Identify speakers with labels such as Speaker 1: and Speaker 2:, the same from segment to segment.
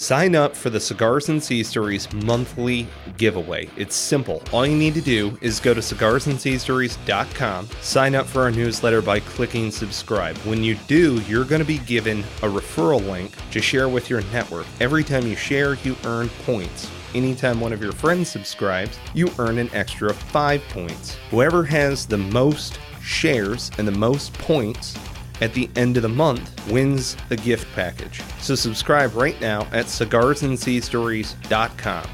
Speaker 1: Sign up for the Cigars and Sea Stories monthly giveaway. It's simple. All you need to do is go to cigarsandseastories.com, sign up for our newsletter by clicking subscribe. When you do, you're going to be given a referral link to share with your network. Every time you share, you earn points. Anytime one of your friends subscribes, you earn an extra 5 points. Whoever has the most shares and the most points at the end of the month wins the gift package. So subscribe right now at cigarsandseastories.com.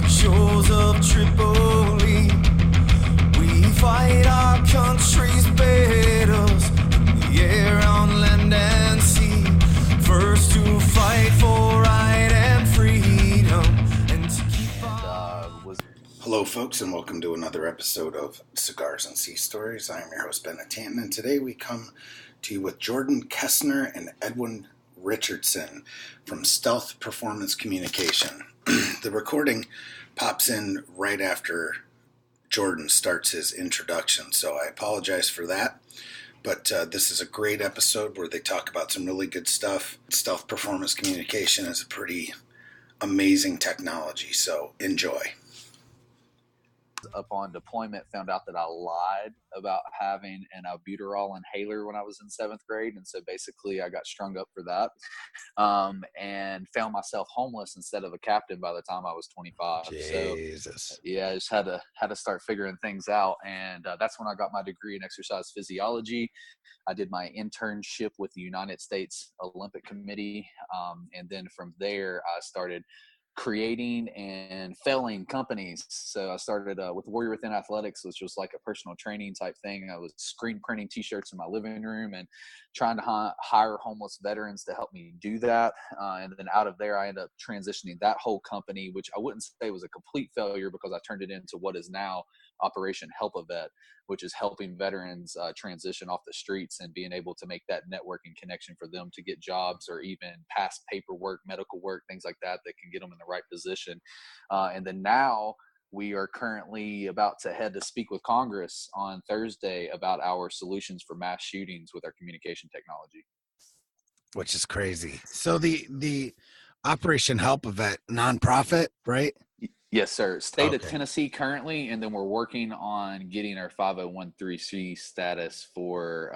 Speaker 2: Shores of Tripoli, we fight our country's battles in the air, on land and sea. First to fight for right and freedom, and to keep our...
Speaker 3: Hello, folks, and welcome to another episode of Cigars and Sea Stories. I'm your host, Ben Tanton, and today we come to you with Jordan Kestner and Edwin Richardson from Stealth Performance Communication. The recording pops in right after Jordan starts his introduction, so I apologize for that. But this is a great episode where they talk about some really good stuff. Stealth Performance Communication is a pretty amazing technology, so enjoy.
Speaker 4: Upon deployment, found out that I lied about having an albuterol inhaler when I was in 7th grade. And so basically I got strung up for that, and found myself homeless instead of a captain by the time I was 25.
Speaker 3: Jesus.
Speaker 4: So yeah, I just had to start figuring things out. And that's when I got my degree in exercise physiology. I did my internship with the United States Olympic Committee. And then from there, I started creating and failing companies. So I started with Warrior Within Athletics, which was like a personal training type thing. I was screen printing t-shirts in my living room and trying to hire homeless veterans to help me do that. And then out of there, I ended up transitioning that whole company, which I wouldn't say was a complete failure because I turned it into what is now Operation Help a Vet, which is helping veterans transition off the streets and being able to make that networking connection for them to get jobs or even pass paperwork, medical work, things like that can get them in the right position. And then now we are currently about to head to speak with Congress on Thursday about our solutions for mass shootings with our communication technology.
Speaker 5: Which is crazy. So the Operation Help a Vet nonprofit, right?
Speaker 4: Yes, sir. State of Tennessee currently, and then we're working on getting our 501(c)(3) status for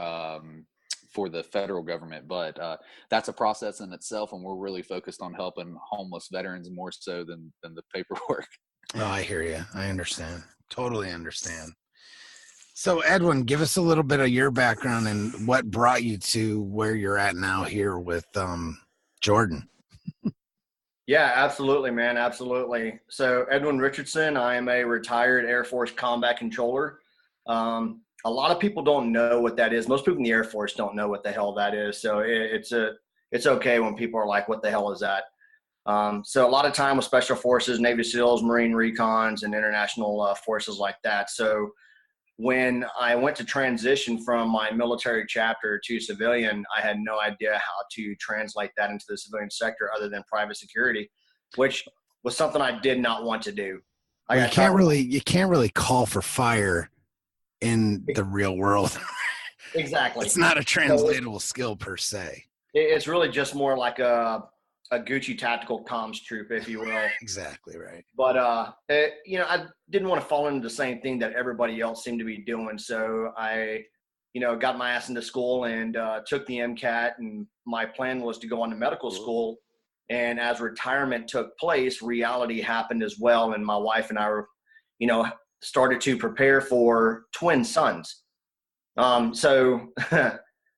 Speaker 4: the federal government. But that's a process in itself, and we're really focused on helping homeless veterans more so than the paperwork.
Speaker 5: Oh, I hear you. I understand. Totally understand. So, Edwin, give us a little bit of your background and what brought you to where you're at now here with Jordan.
Speaker 6: Yeah, absolutely, man. Absolutely. So Edwin Richardson, I am a retired Air Force combat controller. A lot of people don't know what that is. Most people in the Air Force don't know what the hell that is. So it's okay when people are like, what the hell is that? So a lot of time with Special Forces, Navy SEALs, Marine Recons, and international forces like that. So when I went to transition from my military chapter to civilian, I had no idea how to translate that into the civilian sector other than private security, which was something I did not want to do.
Speaker 5: Well, you can't really call for fire in the real world.
Speaker 6: Exactly.
Speaker 5: It's not a translatable skill per se.
Speaker 6: It's really just more like a Gucci tactical comms troop, if you will.
Speaker 5: Exactly right.
Speaker 6: But I didn't want to fall into the same thing that everybody else seemed to be doing. So I, got my ass into school and took the MCAT, and my plan was to go on to medical school. And as retirement took place, reality happened as well. And my wife and I were, started to prepare for twin sons. So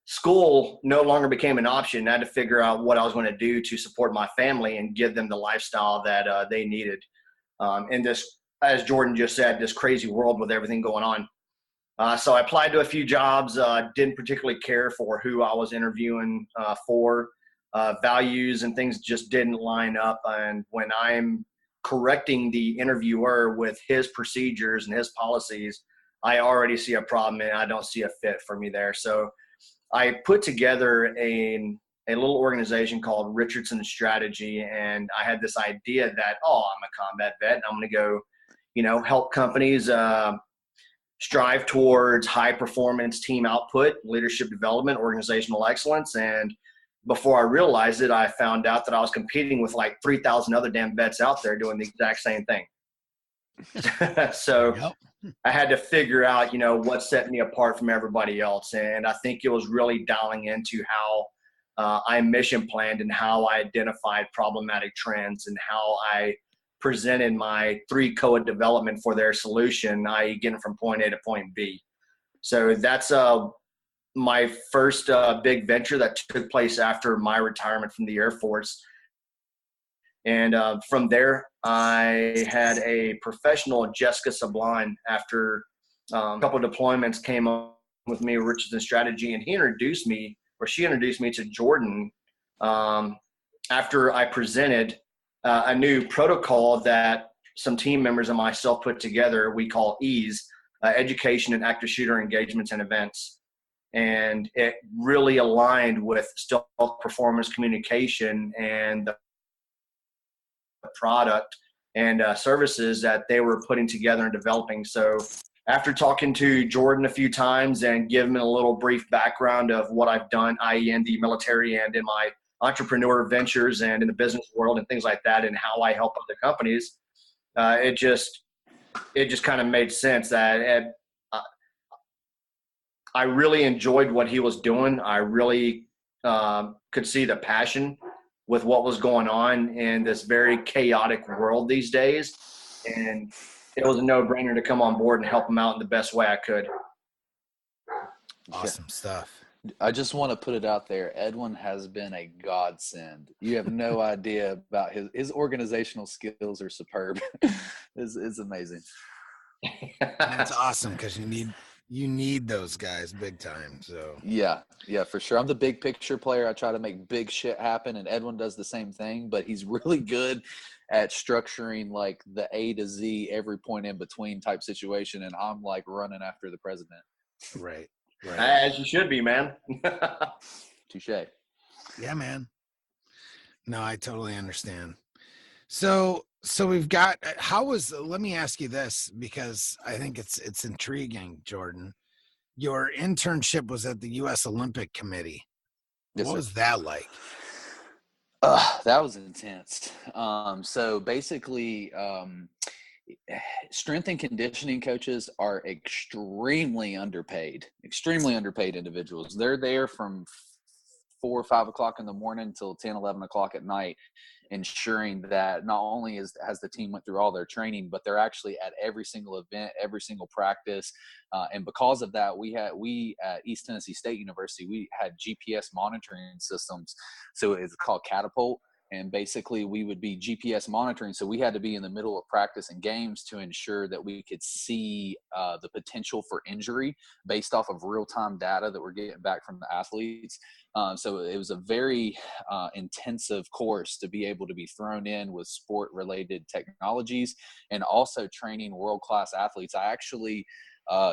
Speaker 6: school no longer became an option. I had to figure out what I was going to do to support my family and give them the lifestyle that they needed in this, as Jordan just said, this crazy world with everything going on. So I applied to a few jobs, didn't particularly care for who I was interviewing for. Values and things just didn't line up. And when I'm correcting the interviewer with his procedures and his policies, I already see a problem and I don't see a fit for me there. So I put together an a little organization called Richardson Strategy. And I had this idea that, I'm a combat vet and I'm going to go, help companies strive towards high performance team output, leadership development, organizational excellence. And before I realized it, I found out that I was competing with like 3,000 other damn vets out there doing the exact same thing. So
Speaker 5: Yep.
Speaker 6: I had to figure out, what set me apart from everybody else. And I think it was really dialing into how I mission planned and how I identified problematic trends and how I presented my 3 HOCOA development for their solution, i.e. getting from point A to point B. So that's my first big venture that took place after my retirement from the Air Force. And from there, I had a professional, Jessica Sublime, after a couple of deployments came on with me, Richardson Strategy, and she introduced me to Jordan after I presented a new protocol that some team members and myself put together. We call EASE, Education and Active Shooter Engagements and Events. And it really aligned with stealth performance communication and the product and services that they were putting together and developing. So after talking to Jordan a few times and giving him a little brief background of what I've done, i.e. in the military and in my entrepreneur ventures and in the business world and things like that, and how I help other companies, it just kind of made sense that I really enjoyed what he was doing. I really could see the passion with what was going on in this very chaotic world these days. And it was a no-brainer to come on board and help him out in the best way I could.
Speaker 5: Awesome stuff.
Speaker 4: I just want to put it out there. Edwin has been a godsend. You have no idea about his organizational skills are superb. It's amazing.
Speaker 5: That's awesome, because you need those guys big time. So
Speaker 4: yeah, for sure. I'm the big picture player. I try to make big shit happen, and Edwin does the same thing, but he's really good at structuring like the A to Z, every point in between type situation. And I'm like running after the president.
Speaker 5: Right.
Speaker 6: As you should be, man.
Speaker 4: Touche.
Speaker 5: Yeah, man. No, I totally understand. So we've got, let me ask you this, because I think it's intriguing, Jordan. Your internship was at the U.S. Olympic Committee.
Speaker 4: Yes,
Speaker 5: what
Speaker 4: sir.
Speaker 5: was that like?
Speaker 4: That was intense. So basically, strength and conditioning coaches are extremely underpaid individuals. They're there from 4 or 5 o'clock in the morning until 10, 11 o'clock at night, ensuring that not only has the team went through all their training, but they're actually at every single event, every single practice. And because of that, we at East Tennessee State University, we had GPS monitoring systems. So it's called Catapult. And basically we would be GPS monitoring. So we had to be in the middle of practice and games to ensure that we could see the potential for injury based off of real-time data that we're getting back from the athletes. So it was a very intensive course to be able to be thrown in with sport-related technologies and also training world-class athletes. I actually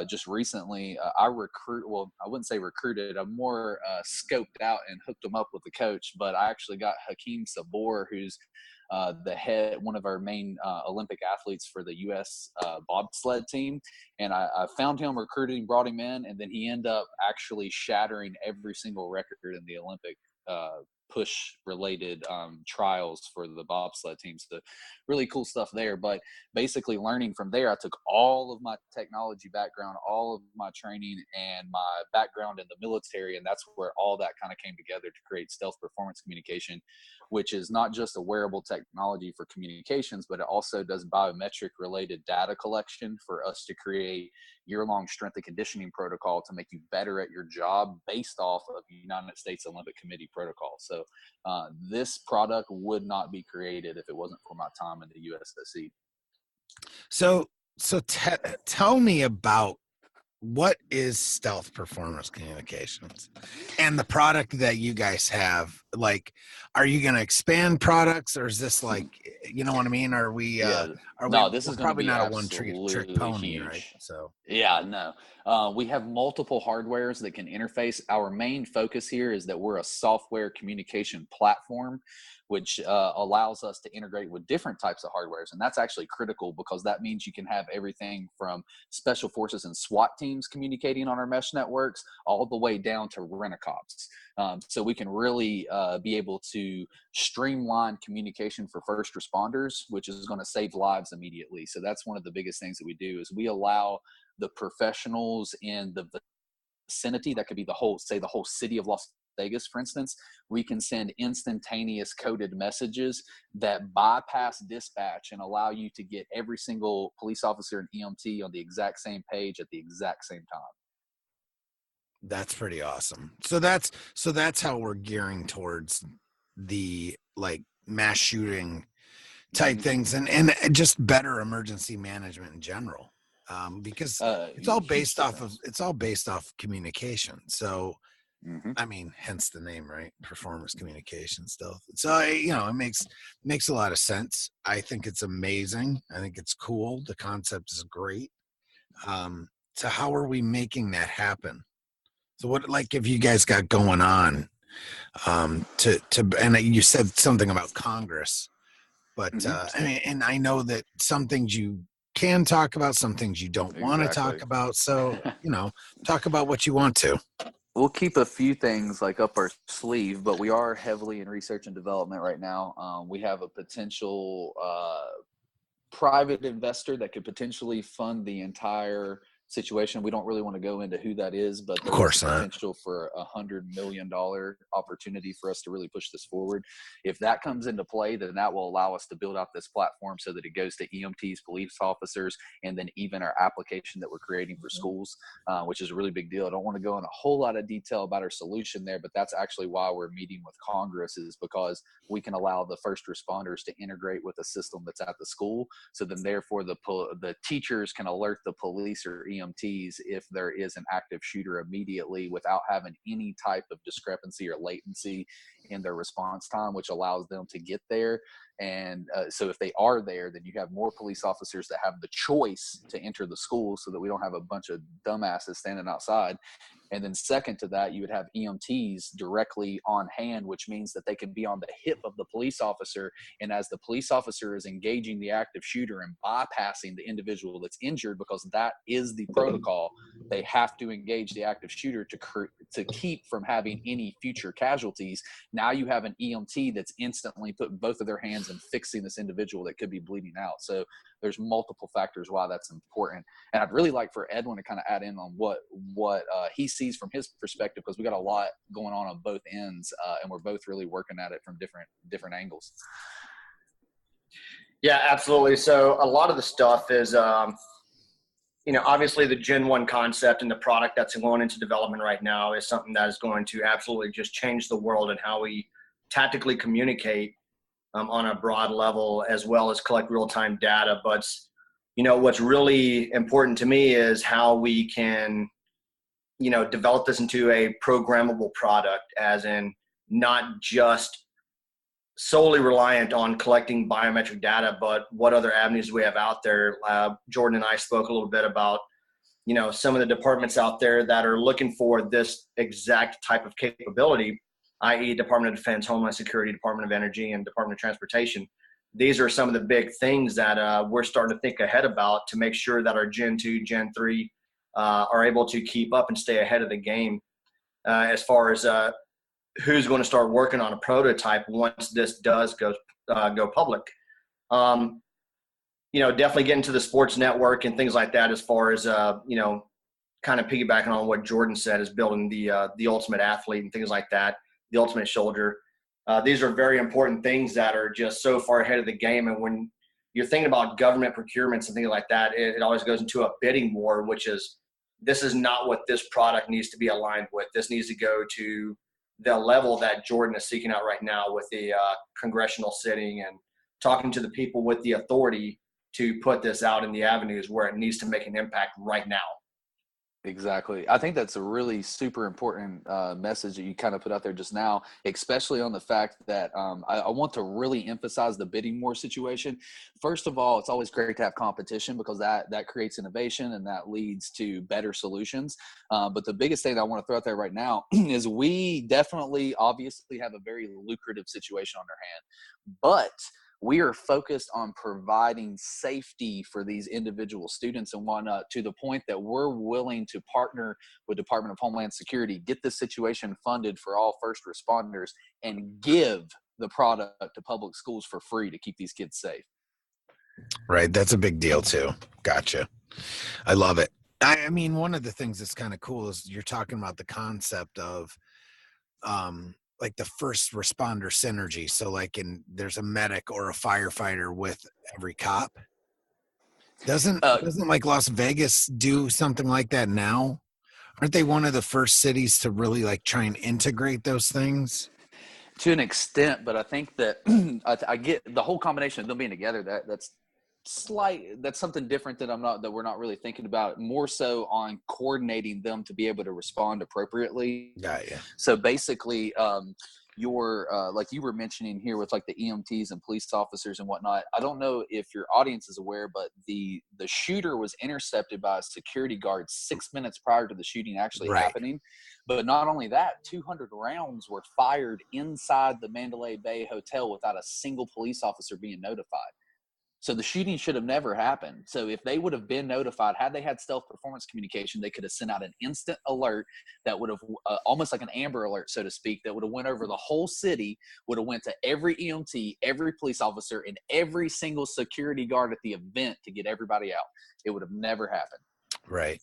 Speaker 4: just recently, I wouldn't say recruited, I more scoped out and hooked them up with the coach, but I actually got Hakeem Sabor, who's one of our main Olympic athletes for the U.S. bobsled team. And I found him, recruited him, brought him in, and then he ended up actually shattering every single record in the Olympic push related trials for the bobsled teams. So really cool stuff there. But basically learning from there, I took all of my technology background, all of my training and my background in the military, and that's where all that kind of came together to create stealth performance communication, which is not just a wearable technology for communications, but it also does biometric related data collection for us to create year-long strength and conditioning protocol to make you better at your job based off of United States Olympic Committee protocol. So this product would not be created if it wasn't for my time in the USSC.
Speaker 5: So tell me about what is stealth performance communications and the product that you guys have like, are you going to expand products, or is this like, you know what I mean? Are we,
Speaker 4: no, this
Speaker 5: we're
Speaker 4: is going to
Speaker 5: probably
Speaker 4: be
Speaker 5: not a one trick
Speaker 4: absolutely
Speaker 5: pony, right?
Speaker 4: huge.
Speaker 5: So
Speaker 4: Yeah, no. We have multiple hardwares that can interface. Our main focus here is that we're a software communication platform, which allows us to integrate with different types of hardwares. And that's actually critical, because that means you can have everything from special forces and SWAT teams communicating on our mesh networks all the way down to rent-a-cops. So we can really be able to streamline communication for first responders, which is going to save lives immediately. So that's one of the biggest things that we do, is we allow the professionals in the vicinity, that could be the whole city of Las Vegas, for instance. We can send instantaneous coded messages that bypass dispatch and allow you to get every single police officer and EMT on the exact same page at the exact same time.
Speaker 5: that's pretty awesome. So that's how we're gearing towards the like mass shooting type things, and just better emergency management in general. Because it's all based off communication. So I mean, hence the name, right? Performance communication stuff. So it makes a lot of sense. I think it's amazing. I think it's cool. The concept is great. So how are we making that happen? So what, like, if you guys got going on, and you said something about Congress, but I mean, and I know that some things you can talk about, some things you don't want to talk about. So, talk about what you want to.
Speaker 4: We'll keep a few things like up our sleeve, but we are heavily in research and development right now. We have a potential private investor that could potentially fund the entire situation. We don't really want to go into who that is, but
Speaker 5: of course
Speaker 4: there's potential for $100 million opportunity for us to really push this forward. If that comes into play, then that will allow us to build out this platform so that it goes to EMTs, police officers, and then even our application that we're creating for schools, which is a really big deal. I don't want to go in a whole lot of detail about our solution there, but that's actually why we're meeting with Congress, is because we can allow the first responders to integrate with a system that's at the school. So then therefore the teachers can alert the police or EMTs if there is an active shooter immediately without having any type of discrepancy or latency in their response time, which allows them to get there. And so if they are there, then you have more police officers that have the choice to enter the school, so that we don't have a bunch of dumbasses standing outside. And then second to that, you would have EMTs directly on hand, which means that they can be on the hip of the police officer. And as the police officer is engaging the active shooter and bypassing the individual that's injured, because that is the protocol, they have to engage the active shooter to keep from having any future casualties. Now you have an EMT that's instantly putting both of their hands and fixing this individual that could be bleeding out. So there's multiple factors why that's important. And I'd really like for Edwin to kind of add in on what he sees from his perspective, because we got a lot going on both ends, and we're both really working at it from different angles.
Speaker 6: Yeah, absolutely. So a lot of the stuff is, obviously the Gen 1 concept and the product that's going into development right now is something that is going to absolutely just change the world and how we tactically communicate on a broad level, as well as collect real-time data. But, what's really important to me is how we can, develop this into a programmable product, as in not just solely reliant on collecting biometric data, but what other avenues do we have out there? Jordan and I spoke a little bit about, some of the departments out there that are looking for this exact type of capability, i.e. Department of Defense, Homeland Security, Department of Energy, and Department of Transportation. These are some of the big things that we're starting to think ahead about to make sure that our Gen 2, Gen 3 are able to keep up and stay ahead of the game as far as who's going to start working on a prototype once this does go public. Definitely get into the sports network and things like that, as far as, kind of piggybacking on what Jordan said, is building the ultimate athlete and things like that, the ultimate soldier. These are very important things that are just so far ahead of the game. And when you're thinking about government procurements and things like that, it always goes into a bidding war, which is, this is not what this product needs to be aligned with. This needs to go to the level that Jordan is seeking out right now with the congressional sitting and talking to the people with the authority to put this out in the avenues where it needs to make an impact right now.
Speaker 4: Exactly. I think that's a really super important message that you kind of put out there just now, especially on the fact that I want to really emphasize the bidding war situation. First of all, it's always great to have competition because that creates innovation and that leads to better solutions. But the biggest thing that I want to throw out there right now is we definitely, obviously, have a very lucrative situation on our hand, but we are focused on providing safety for these individual students and whatnot, to the point that we're willing to partner with Department of Homeland Security, get this situation funded for all first responders, and give the product to public schools for free to keep these kids safe.
Speaker 5: Right. That's a big deal too. Gotcha. I love it. I mean, one of the things that's kind of cool is you're talking about the concept of like the first responder synergy. So like there's a medic or a firefighter with every cop. Doesn't like Las Vegas do something like that now? Aren't they one of the first cities to really like try and integrate those things?
Speaker 4: To an extent, but I think that I get the whole combination of them being together. That's something different that we're not really thinking about. More so on coordinating them to be able to respond appropriately.
Speaker 5: Got you.
Speaker 4: So basically, your like you were mentioning here with like the EMTs and police officers and whatnot. I don't know if your audience is aware, but the shooter was intercepted by a security guard 6 minutes prior to the shooting actually happening. But not only that, 200 rounds were fired inside the Mandalay Bay Hotel without a single police officer being notified. So the shooting should have never happened. So if they would have been notified, had they had stealth performance communication, they could have sent out an instant alert that would have almost like an Amber Alert, so to speak, that would have went over the whole city, would have went to every EMT, every police officer, and every single security guard at the event to get everybody out. It would have never happened.
Speaker 5: Right.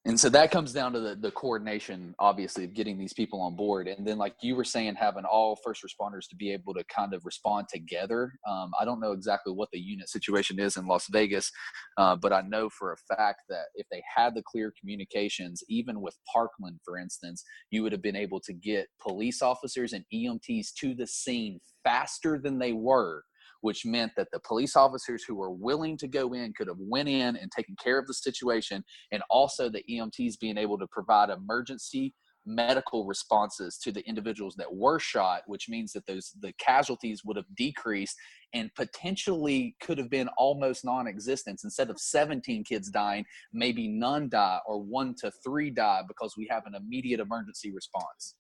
Speaker 4: And so that comes down to the coordination, obviously, of getting these people on board. And then, like you were saying, having all first responders to be able to kind of respond together. I don't know exactly what the unit situation is in Las Vegas, but I know for a fact that if they had the clear communications, even with Parkland, for instance, you would have been able to get police officers and EMTs to the scene faster than they were, which meant that the police officers who were willing to go in could have went in and taken care of the situation, and also the EMTs being able to provide emergency medical responses to the individuals that were shot, which means that the casualties would have decreased and potentially could have been almost non-existent. Instead of 17 kids dying, maybe none die, or 1 to 3 die, because we have an immediate emergency response.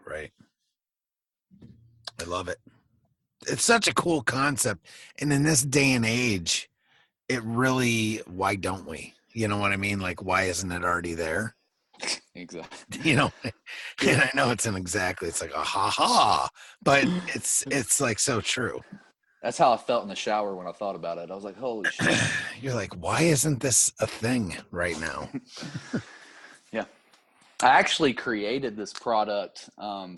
Speaker 5: Right. I love it. It's such a cool concept. And in this day and age, it really, why don't we? You know what I mean? Like, why isn't it already there?
Speaker 4: Exactly.
Speaker 5: You know, and I know it's like a ha-ha, but it's like so true.
Speaker 4: That's how I felt in the shower when I thought about it. I was like, holy shit.
Speaker 5: You're like, why isn't this a thing right now?
Speaker 4: Yeah. I actually created this product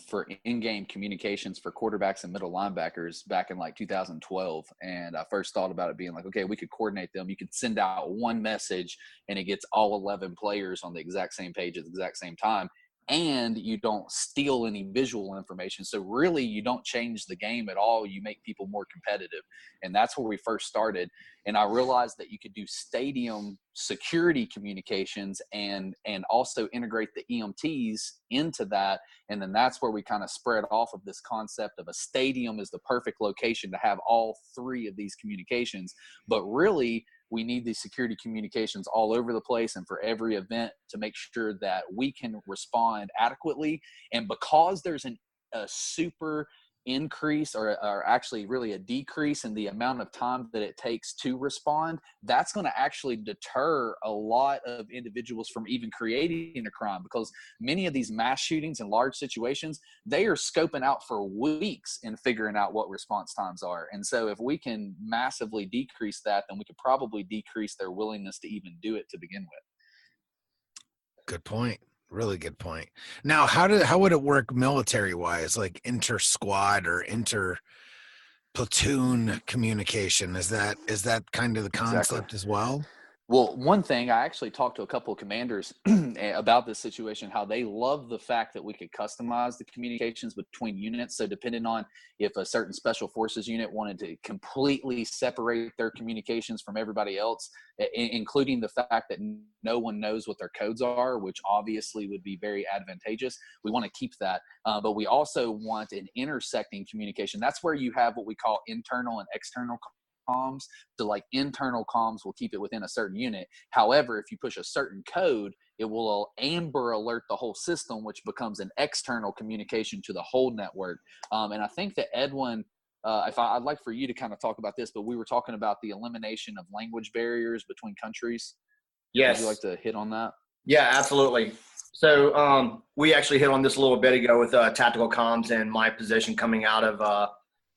Speaker 4: for in-game communications for quarterbacks and middle linebackers back in like 2012. And I first thought about it being like, okay, we could coordinate them. You could send out one message and it gets all 11 players on the exact same page at the exact same time. And you don't steal any visual information. So really, you don't change the game at all. You make people more competitive. And that's where we first started. And I realized that you could do stadium security communications and also integrate the EMTs into that. And then that's where we kind of spread off of this concept of a stadium is the perfect location to have all 3 of these communications. But really, we need these security communications all over the place and for every event to make sure that we can respond adequately. And because there's a super increase or actually really a decrease in the amount of time that it takes to respond, that's going to actually deter a lot of individuals from even creating a crime, because many of these mass shootings and large situations, they are scoping out for weeks and figuring out what response times are. And so if we can massively decrease that, then we could probably decrease their willingness to even do it to begin with.
Speaker 5: Good point. Really good point. Now, how would it work military wise, like inter squad or inter platoon communication? Is that kind of the concept as well?
Speaker 4: Well, one thing, I actually talked to a couple of commanders about this situation, how they love the fact that we could customize the communications between units. So depending on if a certain special forces unit wanted to completely separate their communications from everybody else, including the fact that no one knows what their codes are, which obviously would be very advantageous. We want to keep that. But we also want an intersecting communication. That's where you have what we call internal and external comms. So like internal comms will keep it within a certain unit. However, if you push a certain code, it will amber alert the whole system, which becomes an external communication to the whole network. And I think that Edwin, I'd like for you to kind of talk about this, but we were talking about the elimination of language barriers between countries.
Speaker 6: Yes.
Speaker 4: Would you like to hit on that?
Speaker 6: Yeah, absolutely. So we actually hit on this a little bit ago with tactical comms and my position coming out of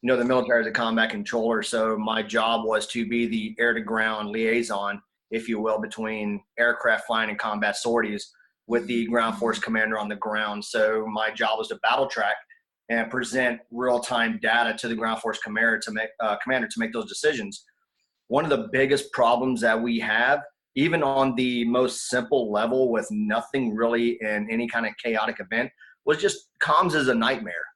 Speaker 6: the military as a combat controller. So my job was to be the air-to-ground liaison, if you will, between aircraft flying and combat sorties with the ground force commander on the ground. So my job was to battle track and present real-time data to the ground force commander to make those decisions. One of the biggest problems that we have, even on the most simple level with nothing really in any kind of chaotic event, was just comms is a nightmare.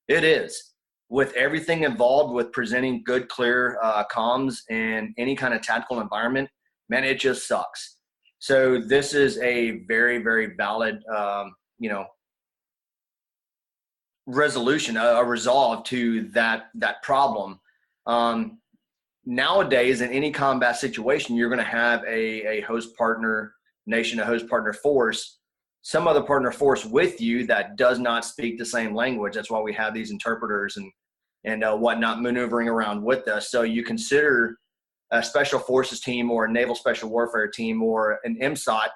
Speaker 6: It is. With everything involved with presenting good, clear comms in any kind of tactical environment, man, it just sucks. So this is a very, very valid, resolution, a resolve to that problem. Nowadays, in any combat situation, you're going to have a host partner nation, a host partner force, some other partner force with you that does not speak the same language. That's why we have these interpreters and whatnot maneuvering around with us. So you consider a special forces team or a naval special warfare team or an MSOT,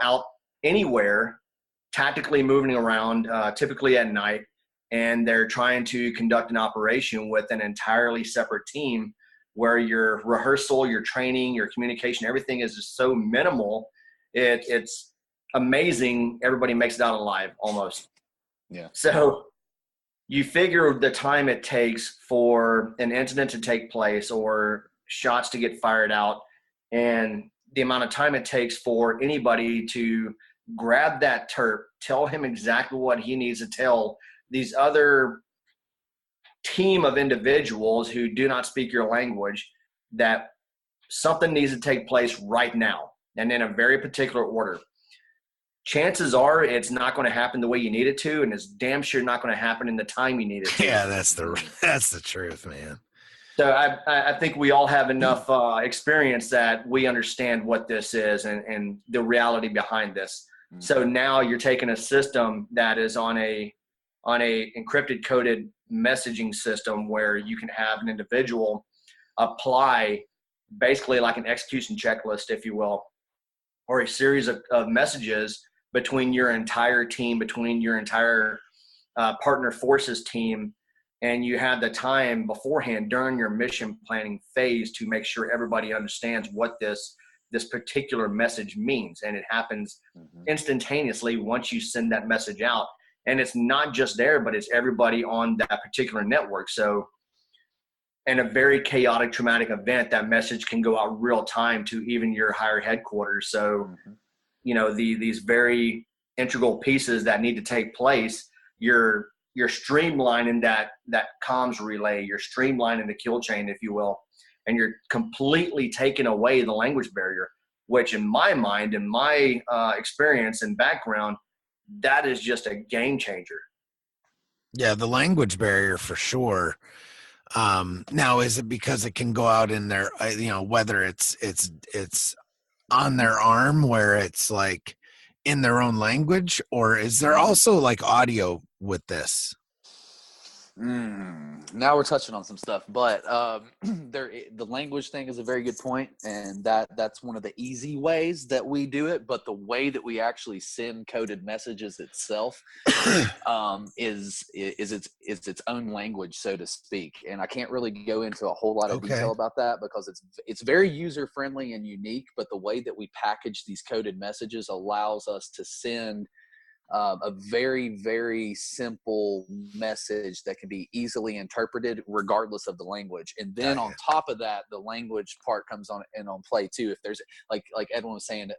Speaker 6: out anywhere, tactically moving around, typically at night, and they're trying to conduct an operation with an entirely separate team where your rehearsal, your training, your communication, everything is just so minimal. It's amazing. Everybody makes it out alive almost.
Speaker 4: Yeah.
Speaker 6: So you figure the time it takes for an incident to take place or shots to get fired out, and the amount of time it takes for anybody to grab that terp, tell him exactly what he needs to tell these other team of individuals who do not speak your language, that something needs to take place right now and in a very particular order. Chances are it's not going to happen the way you need it to, and it's damn sure not going to happen in the time you need it to.
Speaker 5: Yeah, that's the truth, man.
Speaker 6: So I think we all have enough experience that we understand what this is and the reality behind this. Mm-hmm. So now you're taking a system that is on a encrypted coded messaging system where you can have an individual apply basically like an execution checklist, if you will, or a series of messages between your entire team, between your entire partner forces team, and you have the time beforehand during your mission planning phase to make sure everybody understands what this particular message means. And it happens instantaneously once you send that message out. And it's not just there, but it's everybody on that particular network. So in a very chaotic, traumatic event, that message can go out real time to even your higher headquarters. So, these very integral pieces that need to take place, you're streamlining that comms relay, you're streamlining the kill chain, if you will, and you're completely taking away the language barrier, which in my mind, in my experience and background, that is just a game changer.
Speaker 5: Yeah, the language barrier for sure. Now, is it because it can go out in their, whether it's on their arm where it's like in their own language, or is there also like audio with this?
Speaker 4: Now we're touching on some stuff, but the language thing is a very good point, and that's one of the easy ways that we do it. But the way that we actually send coded messages itself is its own language, so to speak. And I can't really go into a whole lot of detail about that because it's very user friendly and unique. But the way that we package these coded messages allows us to send a very, very simple message that can be easily interpreted regardless of the language. And then on top of that, the language part comes on play too. If there's like Edwin was saying,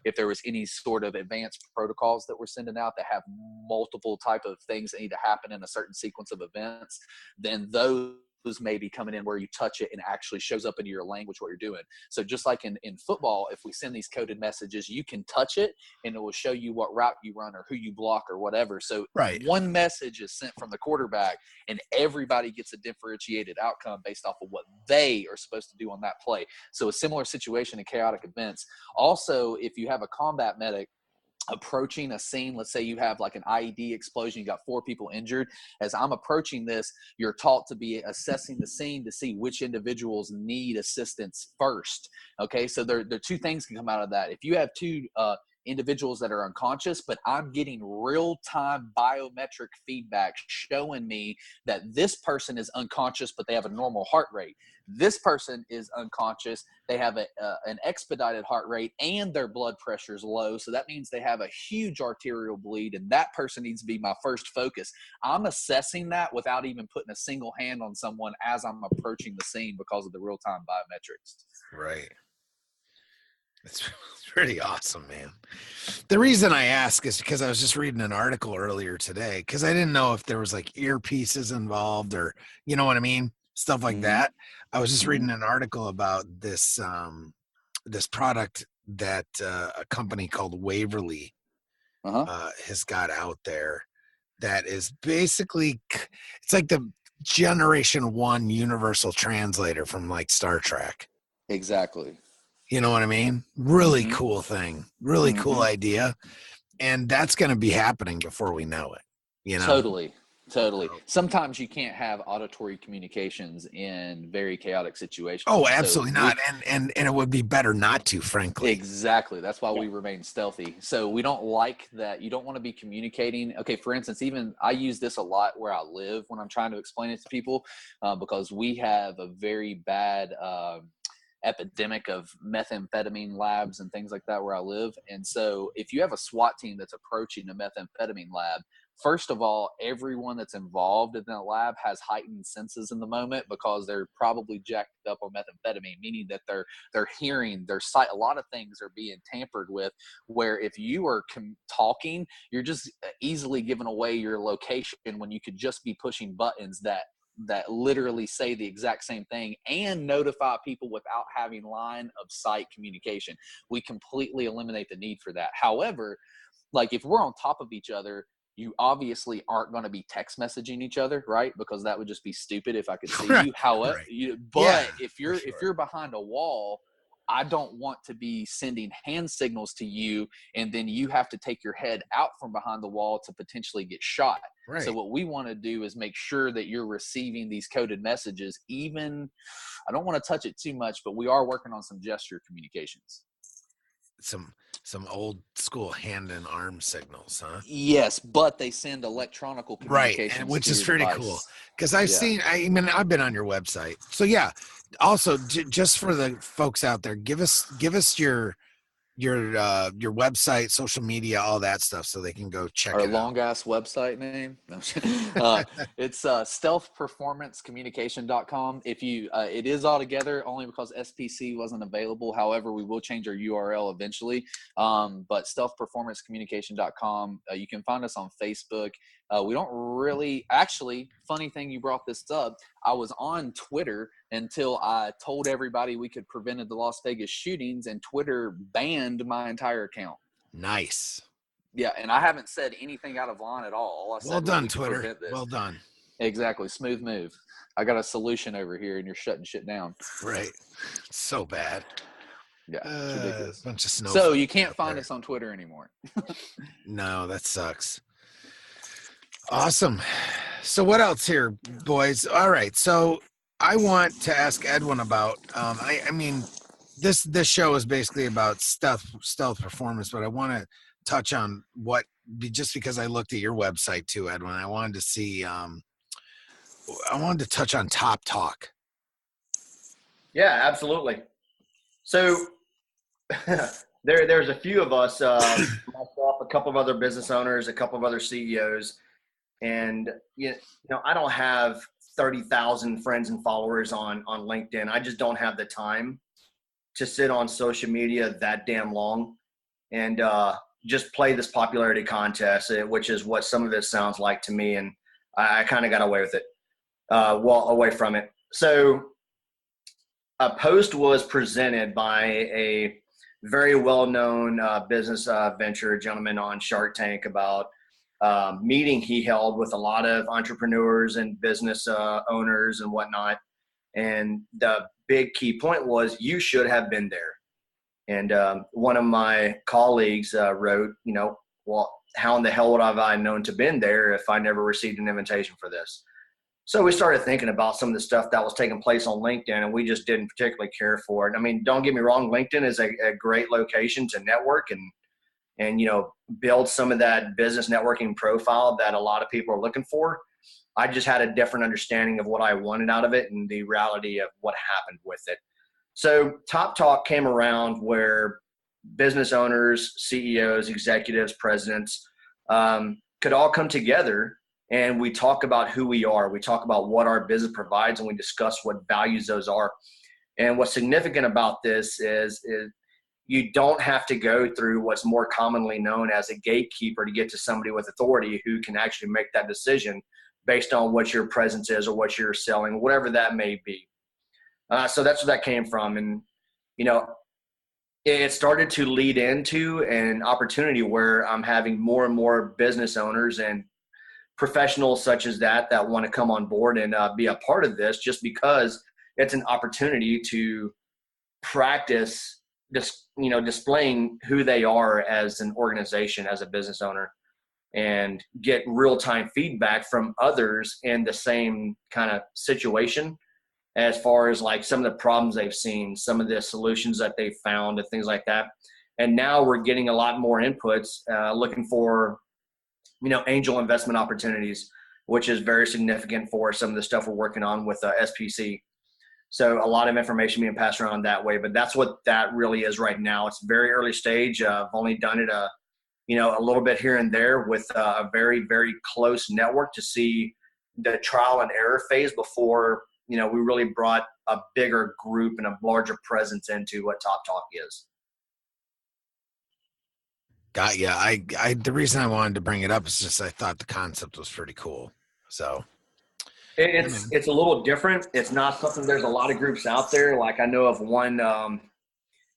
Speaker 4: if there was any sort of advanced protocols that we're sending out that have multiple type of things that need to happen in a certain sequence of events, then those may be coming in where you touch it and actually shows up into your language what you're doing. So just like in football, if we send these coded messages, you can touch it and it will show you what route you run or who you block or whatever. So one message is sent from the quarterback and everybody gets a differentiated outcome based off of what they are supposed to do on that play. So a similar situation in chaotic events. Also, if you have a combat medic approaching a scene, let's say you have like an IED explosion, you got 4 people injured. As I'm approaching this, you're taught to be assessing the scene to see which individuals need assistance first. Okay, so there 2 things can come out of that. If you have 2 individuals that are unconscious, but I'm getting real-time biometric feedback showing me that this person is unconscious, but they have a normal heart rate. This person is unconscious. They have an expedited heart rate and their blood pressure is low. So that means they have a huge arterial bleed, and that person needs to be my first focus. I'm assessing that without even putting a single hand on someone as I'm approaching the scene because of the real-time biometrics.
Speaker 5: Right. It's pretty awesome, man. The reason I ask is because I was just reading an article earlier today because I didn't know if there was like earpieces involved or, you know what I mean? Stuff like that. I was just reading an article about this this product that a company called Waverly has got out there that is basically, it's like the Generation 1 universal translator from like Star Trek.
Speaker 4: Exactly.
Speaker 5: You know what I mean? Really cool thing. Really cool idea. And that's going to be happening before we know it. You know?
Speaker 4: Totally. Sometimes you can't have auditory communications in very chaotic situations.
Speaker 5: Oh, absolutely not. And it would be better not to, frankly.
Speaker 4: Exactly. That's why we remain stealthy. So we don't like that. You don't want to be communicating. Okay, for instance, even I use this a lot where I live when I'm trying to explain it to people because we have a very bad epidemic of methamphetamine labs and things like that where I live. And so if you have a SWAT team that's approaching a methamphetamine lab, first of all, everyone that's involved in that lab has heightened senses in the moment because they're probably jacked up on methamphetamine, meaning that they're hearing, their sight, a lot of things are being tampered with, where if you are talking, you're just easily giving away your location when you could just be pushing buttons that literally say the exact same thing and notify people without having line of sight communication. We completely eliminate the need for that. However, like if we're on top of each other, you obviously aren't going to be text messaging each other, right? Because that would just be stupid if I could see you. However, if you're behind a wall, I don't want to be sending hand signals to you and then you have to take your head out from behind the wall to potentially get shot. Right. So what we want to do is make sure that you're receiving these coded messages. Even, I don't want to touch it too much, but we are working on some gesture communications.
Speaker 5: Some old school hand and arm signals, huh?
Speaker 4: Yes, but they send electronic communications,
Speaker 5: right? Which is pretty
Speaker 4: device.
Speaker 5: Cool. Because I've been on your website. So yeah. Also, just for the folks out there, give us your website, social media, all that stuff, so they can go check
Speaker 4: our
Speaker 5: it out.
Speaker 4: Long ass website name. It's stealthperformancecommunication.com. If you, it is all together only because SPC wasn't available. However, we will change our URL eventually. But stealthperformancecommunication.com. You can find us on Facebook. We don't really, actually, funny thing you brought this up. I was on Twitter until I told everybody we could prevent the Las Vegas shootings, and Twitter banned my entire account.
Speaker 5: Nice.
Speaker 4: Yeah, and I haven't said anything out of line at all. I said,
Speaker 5: well done, Twitter. Well done.
Speaker 4: Exactly. Smooth move. I got a solution over here, and you're shutting shit down.
Speaker 5: Right. So bad.
Speaker 4: Yeah, it's ridiculous.
Speaker 5: Bunch of snow.
Speaker 4: So you can't find us on Twitter anymore.
Speaker 5: No, that sucks. Awesome. So what else here, boys? All right. So I want to ask Edwin about, I mean, this show is basically about stealth performance, but I want to touch on just because I looked at your website too, Edwin, I wanted to see, I wanted to touch on Top Talk.
Speaker 6: Yeah, absolutely. So there's a few of us, myself, a couple of other business owners, a couple of other CEOs, and I don't have 30,000 friends and followers on LinkedIn. I just don't have the time to sit on social media that damn long and just play this popularity contest, which is what some of it sounds like to me. And I kind of got away with it, away from it. So a post was presented by a very well-known business venture gentleman on Shark Tank about meeting he held with a lot of entrepreneurs and business owners and whatnot. And the big key point was you should have been there. And one of my colleagues wrote, well, how in the hell would I known to been there if I never received an invitation for this? So we started thinking about some of the stuff that was taking place on LinkedIn, and we just didn't particularly care for it. I mean, don't get me wrong, LinkedIn is a great location to network and build some of that business networking profile that a lot of people are looking for. I just had a different understanding of what I wanted out of it and the reality of what happened with it. So Top Talk came around where business owners, CEOs, executives, presidents could all come together, and we talk about who we are. We talk about what our business provides, and we discuss what values those are. And what's significant about this is you don't have to go through what's more commonly known as a gatekeeper to get to somebody with authority who can actually make that decision based on what your presence is or what you're selling, whatever that may be. So that's where that came from. And, it started to lead into an opportunity where I'm having more and more business owners and professionals such as that want to come on board and be a part of this, just because it's an opportunity to practice displaying who they are as an organization, as a business owner, and get real-time feedback from others in the same kind of situation, as far as like some of the problems they've seen, some of the solutions that they've found and things like that. And now we're getting a lot more inputs, looking for angel investment opportunities, which is very significant for some of the stuff we're working on with SPC. So a lot of information being passed around that way, but that's what that really is right now. It's very early stage. I've only done it, a little bit here and there with a very, very close network to see the trial and error phase before, we really brought a bigger group and a larger presence into what Top Talk is.
Speaker 5: Got ya. I the reason I wanted to bring it up is just I thought the concept was pretty cool. So
Speaker 6: it's a little different. It's not something. There's a lot of groups out there. Like I know of one.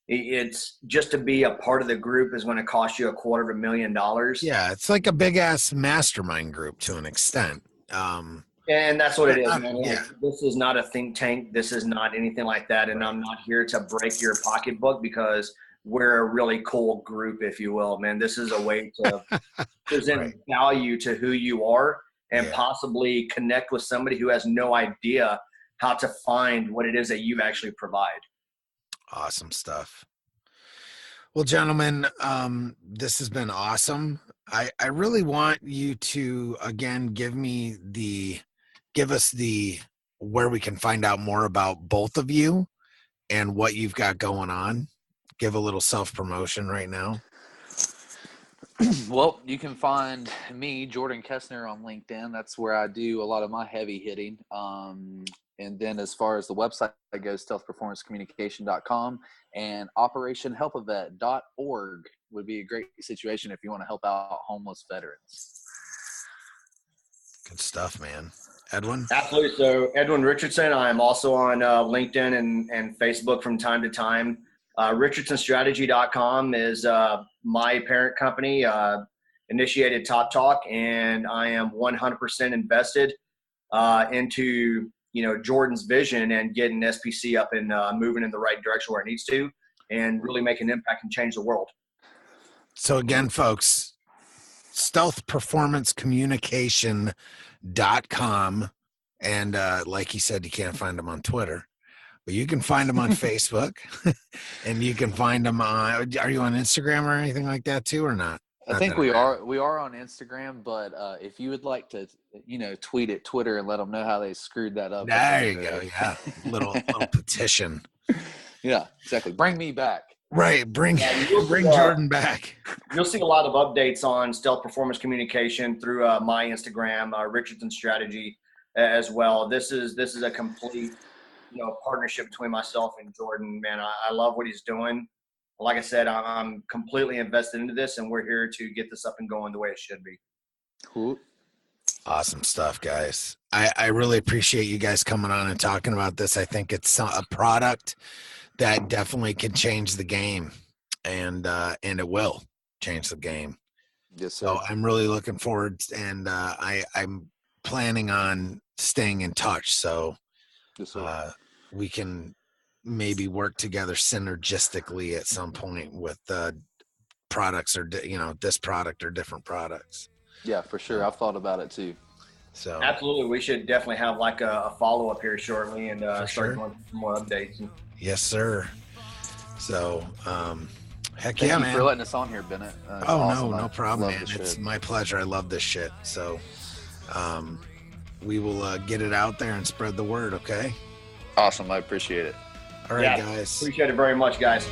Speaker 6: It's just to be a part of the group is going to cost you $250,000.
Speaker 5: Yeah, it's like a big ass mastermind group to an extent.
Speaker 6: And that's what it is, man.
Speaker 5: Yeah.
Speaker 6: This is not a think tank. This is not anything like that. And I'm not here to break your pocketbook because we're a really cool group, if you will, man. This is a way to present value to who you are and possibly connect with somebody who has no idea how to find what it is that you actually provide.
Speaker 5: Awesome stuff. Well, gentlemen, this has been awesome. I really want you to, again, give us where we can find out more about both of you and what you've got going on. Give a little self-promotion right now.
Speaker 4: Well, you can find me, Jordan Kestner, on LinkedIn. That's where I do a lot of my heavy hitting. And then as far as the website goes, stealthperformancecommunication.com and operationhelpavet.org would be a great situation if you want to help out homeless veterans.
Speaker 5: Good stuff, man. Edwin?
Speaker 6: Absolutely. So Edwin Richardson, I'm also on LinkedIn and Facebook from time to time. RichardsonStrategy.com is my parent company, initiated Top Talk, and I am 100% invested into Jordan's vision and getting SPC up and moving in the right direction where it needs to, and really make an impact and change the world.
Speaker 5: So again, folks, stealthperformancecommunication.com, and like he said, you can't find him on Twitter, but you can find him on Facebook, and you can find him on. Are you on Instagram or anything like that too, or not?
Speaker 4: I think we are. We are on Instagram, but if you would like to, tweet at Twitter and let them know how they screwed that up.
Speaker 5: There you go. Yeah, little petition.
Speaker 4: Yeah, exactly. Bring me back.
Speaker 5: Right. Bring Jordan back.
Speaker 6: You'll see a lot of updates on Stealth Performance Communication through my Instagram, Richardson Strategy as well. This is a complete, partnership between myself and Jordan. Man, I love what he's doing. Like I said, I'm completely invested into this, and we're here to get this up and going the way it should be.
Speaker 4: Cool.
Speaker 5: Awesome stuff, guys. I really appreciate you guys coming on and talking about this. I think it's a product that definitely can change the game, and it will change the game.
Speaker 4: Yes, sir.
Speaker 5: So I'm really looking forward, and I'm planning on staying in touch. So
Speaker 4: Yes, sir.
Speaker 5: we can maybe work together synergistically at some point with products or this product or different products.
Speaker 4: Yeah, for sure. I've thought about it too.
Speaker 5: So
Speaker 6: absolutely, we should definitely have like a follow up here shortly and start going through some more updates.
Speaker 5: Yes, sir. So heck
Speaker 4: Thank
Speaker 5: yeah,
Speaker 4: you
Speaker 5: man.
Speaker 4: for letting us on here, Bennett.
Speaker 5: Awesome. No problem, man. It's my pleasure. I love this shit. So we will get it out there and spread the word. Okay.
Speaker 4: Awesome. I appreciate it.
Speaker 5: All right, guys.
Speaker 6: Appreciate it very much, guys.